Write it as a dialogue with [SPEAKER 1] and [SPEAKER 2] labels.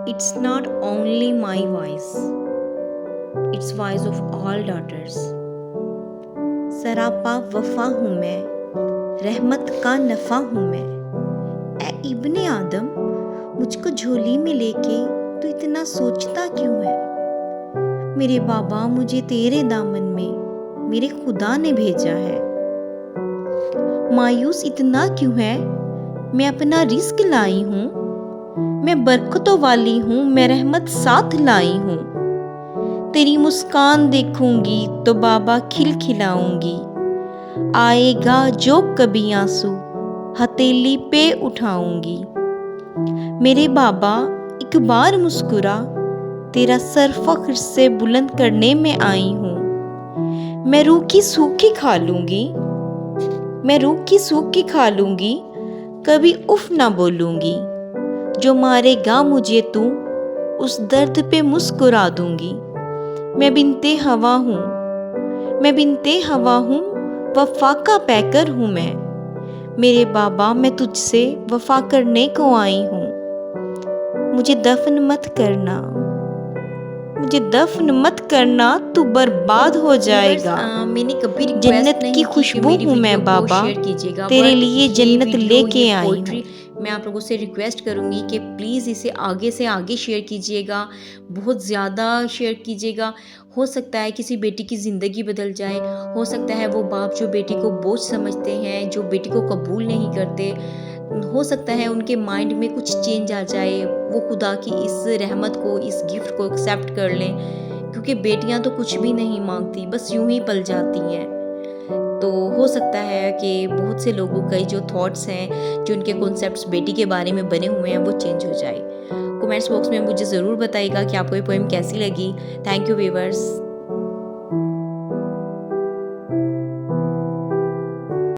[SPEAKER 1] It's not only my voice, it's voice of all daughters. सरापा वफा हूँ मैं, रहमत का नफा हूँ मैं। ए इब्ने आदम, मुझको झोली में लेके तू इतना सोचता क्यों है? मेरे बाबा, मुझे तेरे दामन में मेरे खुदा ने भेजा है। मायूस इतना क्यों है? मैं अपना रिस्क लाई हूँ, मैं बरकतों वाली हूँ, मैं रहमत साथ लाई हूँ। तेरी मुस्कान देखूंगी तो बाबा खिलखिलाऊंगी। आएगा जो कभी आंसू हथेली पे उठाऊंगी। मेरे बाबा, एक बार मुस्कुरा, तेरा सर फख्र से बुलंद करने में आई हूँ। मैं रूखी सूखी खा लूंगी, मैं रूखी सूखी खा लूंगी, कभी उफ ना बोलूंगी। जो मारेगा मुझे तू, उस दर्द पे मुस्कुरा दूंगी। मैं बिनते हवा हूँ, मैं बिनते हवा हूँ, वफा का पैकर हूँ मैं। मेरे बाबा, मैं तुझसे वफा करने को आई हूँ। मुझे दफन मत करना, मुझे दफन मत करना, तू बर्बाद हो जाएगा।
[SPEAKER 2] मैंने कभी
[SPEAKER 1] जन्नत की खुशबू हूँ मैं बाबा, तेरे लिए जन्नत लेके आई हूँ।
[SPEAKER 2] मैं आप लोगों से रिक्वेस्ट करूंगी कि प्लीज़ इसे आगे से आगे शेयर कीजिएगा, बहुत ज़्यादा शेयर कीजिएगा। हो सकता है किसी बेटी की ज़िंदगी बदल जाए, हो सकता है वो बाप जो बेटी को बोझ समझते हैं, जो बेटी को कबूल नहीं करते, हो सकता है उनके माइंड में कुछ चेंज आ जाए, वो खुदा की इस रहमत को, इस गिफ्ट को एक्सेप्ट कर लें। क्योंकि बेटियां तो कुछ भी नहीं मांगती, बस यूं ही पल जाती हैं। तो हो सकता है कि बहुत से लोगों के जो थॉट्स हैं, जो उनके कॉन्सेप्ट्स बेटी के बारे में बने हुए हैं, वो चेंज हो जाए। कमेंट्स बॉक्स में मुझे ज़रूर बताइएगा कि आपको ये पोएम कैसी लगी। Thank you viewers.